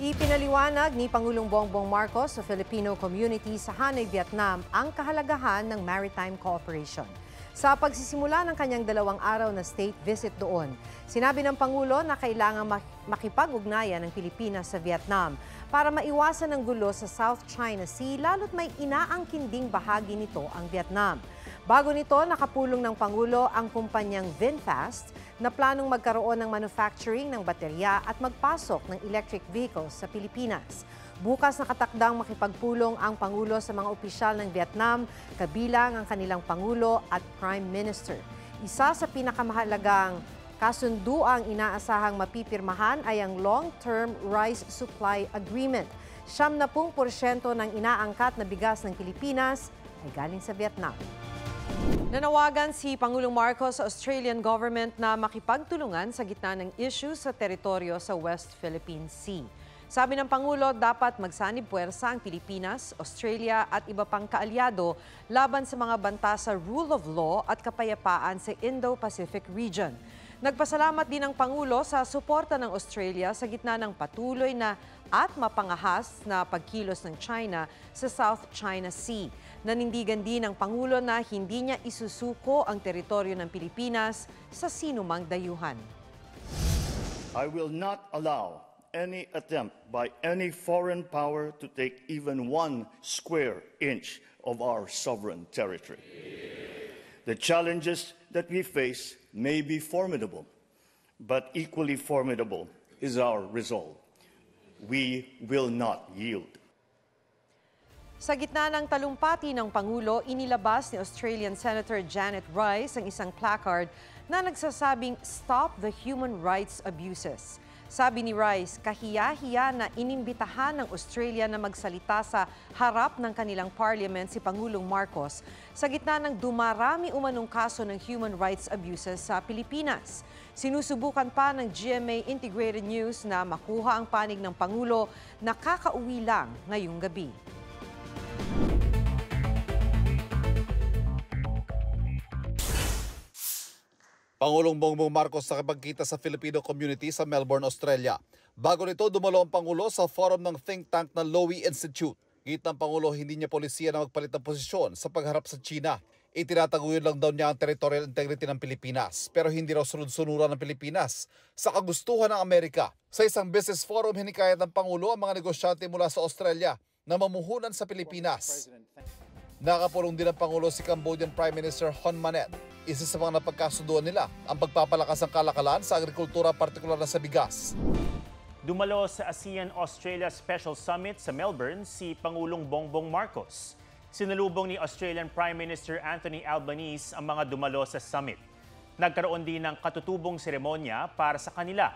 Ipinaliwanag ni Pangulong Bongbong Marcos sa Filipino community sa Hanoi, Vietnam ang kahalagahan ng maritime cooperation. Sa pagsisimula ng kanyang 2 araw na state visit doon, sinabi ng Pangulo na kailangan makipag-ugnayan ng Pilipinas sa Vietnam para maiwasan ang gulo sa South China Sea lalo't may inaangkinding bahagi nito ang Vietnam. Bago nito, nakapulong ng Pangulo ang kumpanyang VinFast na planong magkaroon ng manufacturing ng baterya at magpasok ng electric vehicles sa Pilipinas. Bukas nakatakdang makipagpulong ang Pangulo sa mga opisyal ng Vietnam, kabilang ang kanilang Pangulo at Prime Minister. Isa sa pinakamahalagang kasunduang inaasahang mapipirmahan ay ang Long-Term Rice Supply Agreement. 70% ng inaangkat na bigas ng Pilipinas ay galing sa Vietnam. Nanawagan si Pangulong Marcos sa Australian government na makipagtulungan sa gitna ng issues sa teritoryo sa West Philippine Sea. Sabi ng Pangulo, dapat magsanib puwersa ang Pilipinas, Australia at iba pang kaalyado laban sa mga banta sa rule of law at kapayapaan sa Indo-Pacific region. Nagpasalamat din ang Pangulo sa suporta ng Australia sa gitna ng patuloy na at mapangahas na pagkilos ng China sa South China Sea. Nanindigan din ng Pangulo na hindi niya isusuko ang teritoryo ng Pilipinas sa sinumang dayuhan. I will not allow any attempt by any foreign power to take even 1 square inch of our sovereign territory. The challenges that we face may be formidable, but equally formidable is our resolve. We will not yield. Sa gitna ng talumpati ng Pangulo, inilabas ni Australian Senator Janet Rice ang isang placard na nagsasabing "Stop the Human Rights Abuses." Sabi ni Rice, kahiya-hiya na inimbitahan ng Australia na magsalita sa harap ng kanilang parliament si Pangulong Marcos sa gitna ng dumarami umanong kaso ng human rights abuses sa Pilipinas. Sinusubukan pa ng GMA Integrated News na makuha ang panig ng Pangulo na kakauwi lang ngayong gabi. Pangulong Bongbong Marcos nakipagkita sa Filipino community sa Melbourne, Australia. Bago nito, dumalo ang Pangulo sa forum ng think tank na Lowy Institute. Git ng Pangulo, hindi niya polisiya na magpalit ng posisyon sa pagharap sa China. Itinataguyod lang daw niya ang territorial integrity ng Pilipinas, pero hindi raw sunod-sunuran ng Pilipinas sa kagustuhan ng Amerika. Sa isang business forum, hinikayat ng Pangulo ang mga negosyante mula sa Australia na mamuhunan sa Pilipinas. Nakapulong din ng Pangulo si Cambodian Prime Minister Hun Manet. Isa sa mga napagkasunduan nila ang pagpapalakas ng kalakalan sa agrikultura, partikular na sa bigas. Dumalo sa ASEAN-Australia Special Summit sa Melbourne si Pangulong Bongbong Marcos. Sinalubong ni Australian Prime Minister Anthony Albanese ang mga dumalo sa summit. Nagkaroon din ng katutubong seremonya para sa kanila.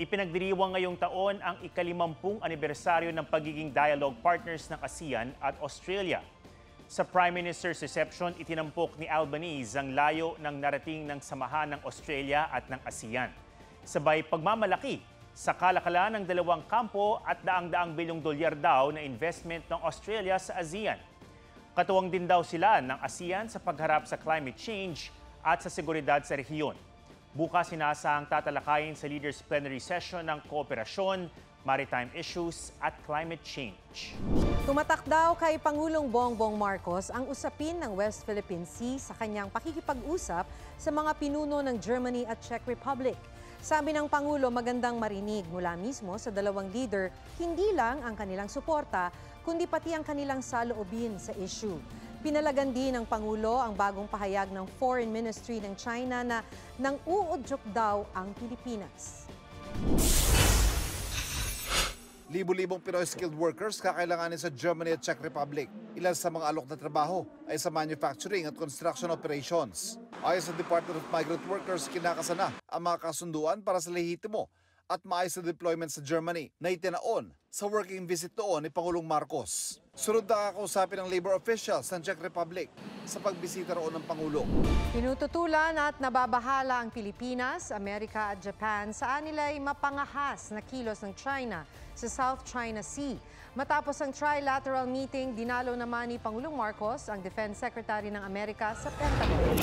Ipinagdiriwang ngayong taon ang ika-50 anibersaryo ng pagiging dialogue partners ng ASEAN at Australia. Sa Prime Minister's reception, itinampok ni Albanese ang layo ng narating ng samahan ng Australia at ng ASEAN. Sabay pagmamalaki sa kalakalan ng dalawang kampo at daang-daang bilyong dolyar daw na investment ng Australia sa ASEAN. Katuwang din daw sila ng ASEAN sa pagharap sa climate change at sa seguridad sa rehiyon. Bukas sinasahang tatalakayin sa Leaders Plenary Session ng kooperasyon, maritime issues at climate change. Tumatak daw kay Pangulong Bongbong Marcos ang usapin ng West Philippine Sea sa kanyang pakikipag-usap sa mga pinuno ng Germany at Czech Republic. Sabi ng Pangulo, magandang marinig mula mismo sa dalawang leader hindi lang ang kanilang suporta, kundi pati ang kanilang saloobin sa issue. Pinalagan din ng Pangulo ang bagong pahayag ng Foreign Ministry ng China na nang uudyok daw ang Pilipinas. Libo-libong Pinoy skilled workers kakailanganin sa Germany at Czech Republic. Ilan sa mga alok na trabaho ay sa manufacturing at construction operations. Ayon sa Department of Migrant Workers, kinakasana ang mga kasunduan para sa lehitimo at maayos na deployment sa Germany na itinaon sa working visit doon ni Pangulong Marcos. Sunod na kakausapin ng labor officials ng Czech Republic sa pagbisita roon ng Pangulo. Pinututulan at nababahala ang Pilipinas, Amerika at Japan sa anila'y mapangahas na kilos ng China sa South China Sea. Matapos ang trilateral meeting, dinalo naman ni Pangulong Marcos ang Defense Secretary ng Amerika sa Pentagon.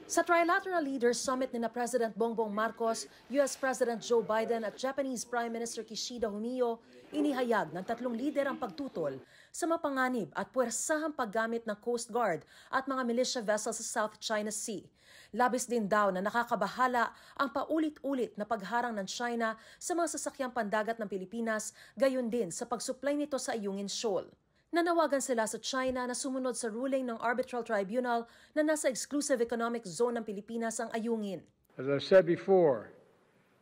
Sa Trilateral Leaders Summit ni President Bongbong Marcos, US President Joe Biden at Japanese Prime Minister Kishida Fumio, inihayag ng tatlong lider ang pagtutol sa mapanganib at puwersahang paggamit ng Coast Guard at mga militia vessels sa South China Sea. Labis din daw na nakakabahala ang paulit-ulit na pagharang ng China sa mga sasakyang pandagat ng Pilipinas, gayon din sa pagsuplay nito sa Ayungin Shoal. Nanawagan sila sa China na sumunod sa ruling ng Arbitral Tribunal na nasa exclusive economic zone ng Pilipinas ang Ayungin. As I said before,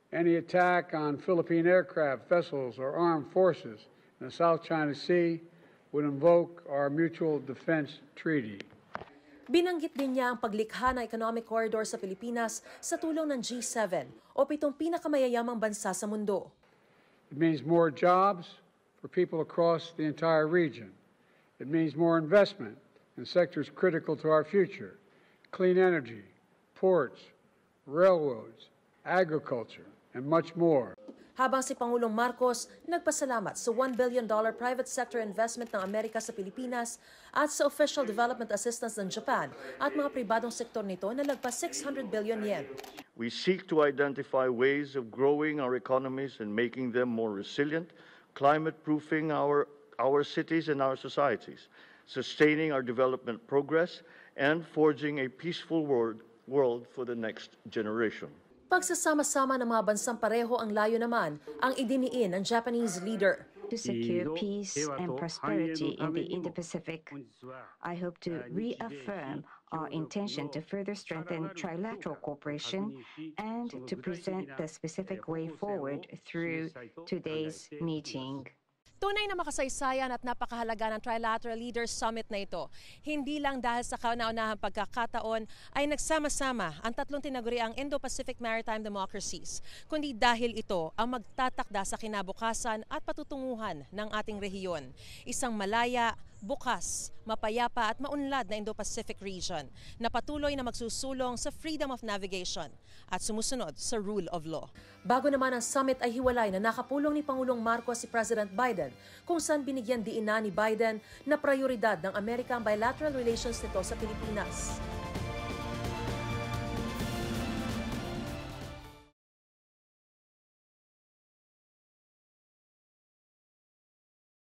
any attack on Philippine aircraft, vessels, or armed forces in the South China Sea would invoke our Mutual Defense Treaty. Binanggit din niya ang paglikha ng economic corridor sa Pilipinas sa tulong ng G7 o 7 pinakamayayamang bansa sa mundo. It means more jobs for people across the entire region. It means more investment in sectors critical to our future: clean energy, ports, railroads, agriculture, and much more. Habang si Pangulong Marcos nagpasalamat sa $1 billion private sector investment ng Amerika sa Pilipinas at sa official development assistance ng Japan at mga pribadong sektor nito na lagpas 600 billion yen. We seek to identify ways of growing our economies and making them more resilient, climate-proofing our cities and our societies, sustaining our development progress, and forging a peaceful world for the next generation. Pagsasama-sama ng mga bansang pareho ang layo naman ang idiniin ng Japanese leader. To secure peace and prosperity in the Indo-Pacific, I hope to reaffirm our intention to further strengthen trilateral cooperation and to present the specific way forward through today's meeting. Tunay na makasaysayan at napakahalaga ng Trilateral Leaders Summit na ito. Hindi lang dahil sa kauna-unahang pagkakataon ay nagsama-sama ang tatlong tinaguriang Indo-Pacific Maritime Democracies, kundi dahil ito ang magtatakda sa kinabukasan at patutunguhan ng ating rehiyon. Isang malaya, bukas, mapayapa at maunlad na Indo-Pacific region na patuloy na magsusulong sa freedom of navigation at sumusunod sa rule of law. Bago naman ang summit ay hiwalay na nakapulong ni Pangulong Marcos si President Biden kung saan binigyan diin na ni Biden na prioridad ng Amerika ang bilateral relations nito sa Pilipinas.